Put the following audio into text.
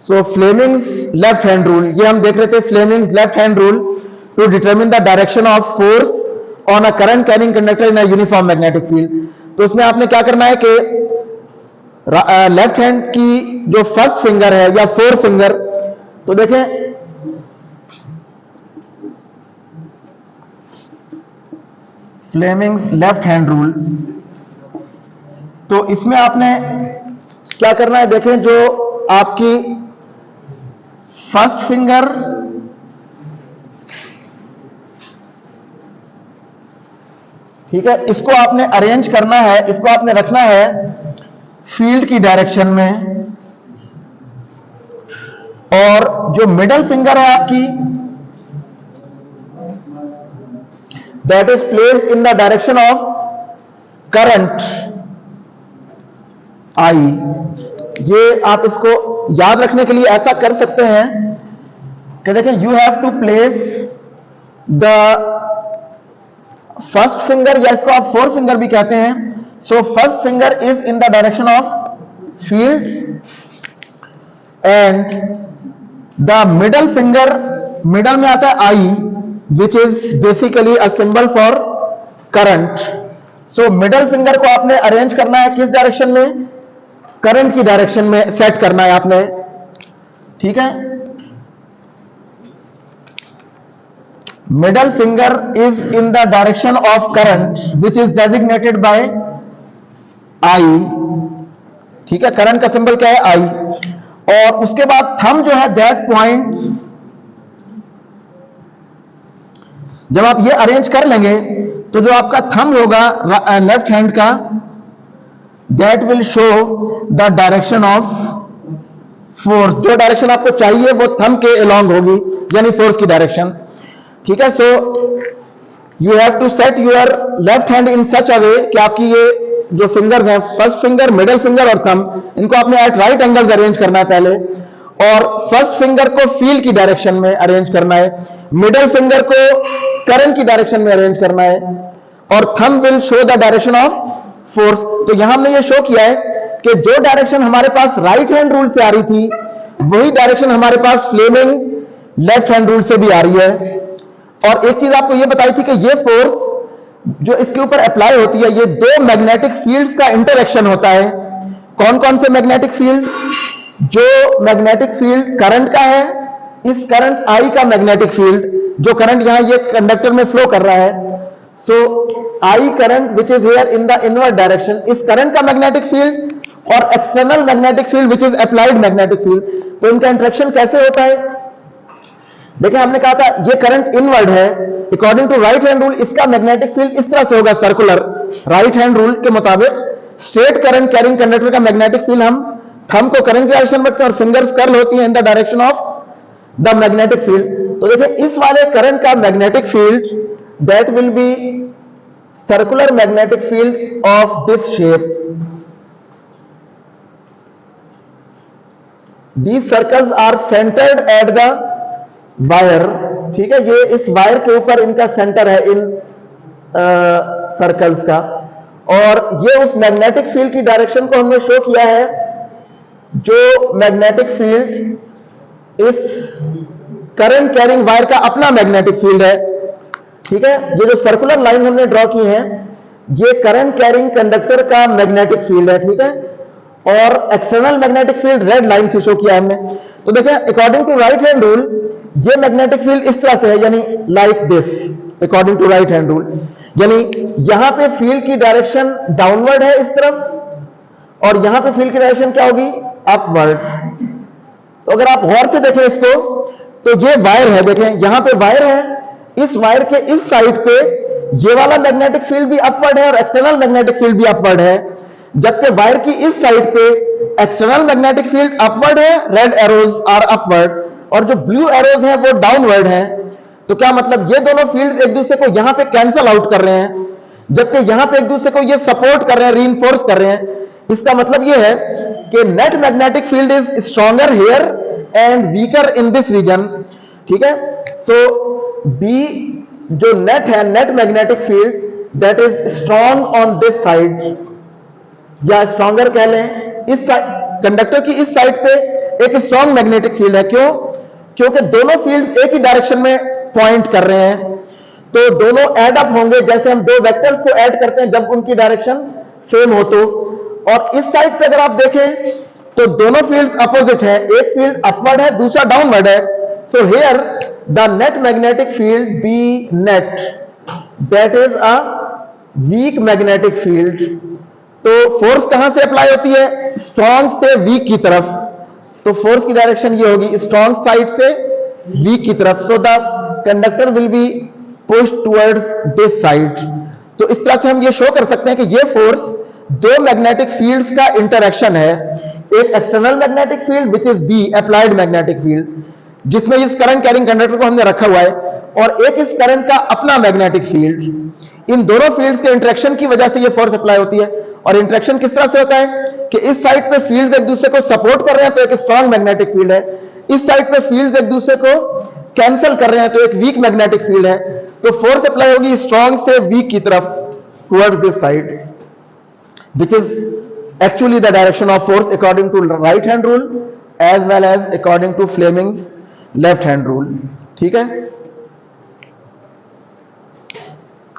सो Fleming's left hand rule, ये हम देख रहे थे, Fleming's left hand rule to determine the direction of force on a current carrying conductor in a uniform magnetic field. तो उसमें आपने क्या करना है कि लेफ्ट हैंड की जो फर्स्ट फिंगर है या फोर फिंगर, तो देखें फ्लेमिंग्स लेफ्ट हैंड रूल, तो इसमें आपने क्या करना है, देखें जो आपकी फर्स्ट फिंगर ठीक है, इसको आपने अरेंज करना है, इसको आपने रखना है फील्ड की डायरेक्शन में, और जो मिडल फिंगर है आपकी that is placed in the direction of current I. ये आप इसको याद रखने के लिए ऐसा कर सकते हैं कि देखें, you have to place the first finger, या इसको आप फोर फिंगर भी कहते हैं। So first finger is in the direction of field and the middle finger, middle में आता है I, which is basically a symbol for current. So middle finger को आपने अरेंज करना है किस डायरेक्शन में, करंट की डायरेक्शन में सेट करना है आपने, ठीक है। Middle finger is in the direction of current which is designated by I, ठीक है, करंट का सिंबल क्या है, आई। और उसके बाद थंब जो है दैट पॉइंट्स, जब आप ये अरेंज कर लेंगे तो जो आपका थंब होगा लेफ्ट हैंड का, that will show the direction of force. जो डायरेक्शन आपको चाहिए वो थंब के अलोंग होगी, यानी फोर्स की डायरेक्शन, ठीक है। So you have to set your left hand in such a way कि आपकी ये जो फिंगर्स हैं, फर्स्ट फिंगर, मिडिल फिंगर और थंब, इनको आपने एट राइट एंगल्स अरेंज करना है पहले, और फर्स्ट फिंगर को फील्ड की डायरेक्शन में अरेंज करना है, मिडिल फिंगर को करंट की डायरेक्शन में अरेंज करना है, और thumb will show the direction of force. तो यहां हमने ये शो किया है कि जो डायरेक्शन हमारे पास राइट हैंड रूल से आ रही थी, वही डायरेक्शन हमारे पास फ्लेमिंग लेफ्ट हैंड रूल से भी आ रही है। और एक चीज आपको ये बताई थी कि ये फोर्स जो इसके ऊपर अप्लाई होती है, ये दो मैग्नेटिक फील्ड्स का इंटरेक्शन होता है। कौन कौन से मैग्नेटिक फील्ड्स, जो मैग्नेटिक फील्ड करंट का है, इस करंट आई का मैग्नेटिक फील्ड, जो करंट यहां ये कंडक्टर में फ्लो कर रहा है, so I current which is here in the inward direction, इस करंट का मैग्नेटिक फील्ड, और external magnetic field which is applied magnetic field. तो इनका इंटरेक्शन कैसे होता है, देखिए हमने कहा था ये करंट इनवर्ड है, according to right hand rule इसका मैग्नेटिक फील्ड इस तरह से होगा, सर्कुलर। राइट हैंड रूल के मुताबिक स्ट्रेट करंट कैरिंग कंडक्टर का मैग्नेटिक फील्ड हम थंब को करंट डायरेक्शन में रखते हैं और फिंगर्स कर्ल होती हैं इन the direction of the magnetic field. तो देखिए इस वाले करंट का magnetic field that will be circular magnetic field of this shape. These circles are centered at the wire, ठीक है, ये इस वायर के ऊपर इनका सेंटर है इन सर्कल्स का, और ये उस मैग्नेटिक फील्ड की डायरेक्शन को हमने शो किया है, जो मैग्नेटिक फील्ड इस करंट कैरिंग वायर का अपना मैग्नेटिक फील्ड है, ठीक है। ये जो सर्कुलर लाइन हमने ड्रॉ की है, ये करंट कैरिंग कंडक्टर का मैग्नेटिक फील्ड है, ठीक है, और external magnetic field red line से शो किया हमने। तो देखें according to right hand rule ये मैग्नेटिक फील्ड इस तरह से है, यानी like this, according to right hand rule, यानी यहां पे फील्ड की डायरेक्शन डाउनवर्ड है इस तरफ, और यहां पे फील्ड की डायरेक्शन क्या होगी, अपवर्ड। तो अगर आप गौर से देखें इसको, तो ये वायर है, देखें यहां पे वायर है, इस वायर के इस साइड पे ये वाला मैग्नेटिक फील्ड भी अपवर्ड है और एक्सटर्नल मैग्नेटिक फील्ड भी अपवर्ड है, जबकि वायर की इस साइड पे एक्सटर्नल मैग्नेटिक फील्ड अपवर्ड है, रेड एरोज आर अपवर्ड, और जो ब्लू एरोज हैं वो डाउनवर्ड हैं। तो क्या मतलब, ये दोनों फील्ड एक दूसरे को यहां पे कैंसल आउट कर रहे हैं, जबकि यहां पे एक दूसरे को ये सपोर्ट कर रहे हैं, रीइंफोर्स कर रहे हैं। इसका मतलब ये है कि net magnetic field is stronger here and weaker in this region, ठीक है। सो बी जो नेट है, net magnetic field that is strong on this side, या स्ट्रॉन्गर कह लें, इस कंडक्टर की इस साइड पे एक स्ट्रॉन्ग मैग्नेटिक फील्ड है। क्यों? क्योंकि दोनों फील्ड्स एक ही डायरेक्शन में पॉइंट कर रहे हैं, तो दोनों ऐड अप होंगे। जैसे हम दो वेक्टर्स को ऐड करते हैं जब उनकी डायरेक्शन सेम हो तो। और इस साइड पे अगर आप देखें तो दोनों फील्ड्स अपोजिट है, एक फील्ड अपवर्ड है, दूसरा डाउनवर्ड है। So here the net magnetic field B net, that is a weak magnetic field. तो फोर्स कहां से अप्लाई होती है? स्ट्रॉन्ग से वीक की तरफ। तो फोर्स की डायरेक्शन ये होगी स्ट्रॉन्ग साइड से वीक की तरफ। So the conductor will be push towards this side. तो इस तरह से हम ये शो कर सकते हैं कि ये फोर्स दो मैग्नेटिक फील्ड्स का इंटरेक्शन है। एक external magnetic field which is be applied magnetic field, जिसमें इस करंट कैरिंग कंडक्टर को हमने रखा हुआ है, और एक इस करंट का अपना मैग्नेटिक फील्ड। इन दोनों फील्ड्स के इंटरेक्शन की वजह से ये फोर्स अप्लाई होती है। और इंटरेक्शन किस तरह से होता है कि इस साइड पे फील्ड्स एक दूसरे को सपोर्ट कर रहे हैं तो एक स्ट्रॉन्ग मैग्नेटिक फील्ड है, इस साइड पे फील्ड्स एक दूसरे को कैंसिल कर रहे हैं तो एक वीक मैग्नेटिक फील्ड है। तो फोर्स अप्लाई होगी स्ट्रॉन्ग से वीक की तरफ towards this side, which is actually the direction of force according to right hand rule as well as according to Fleming's left hand rule। ठीक है।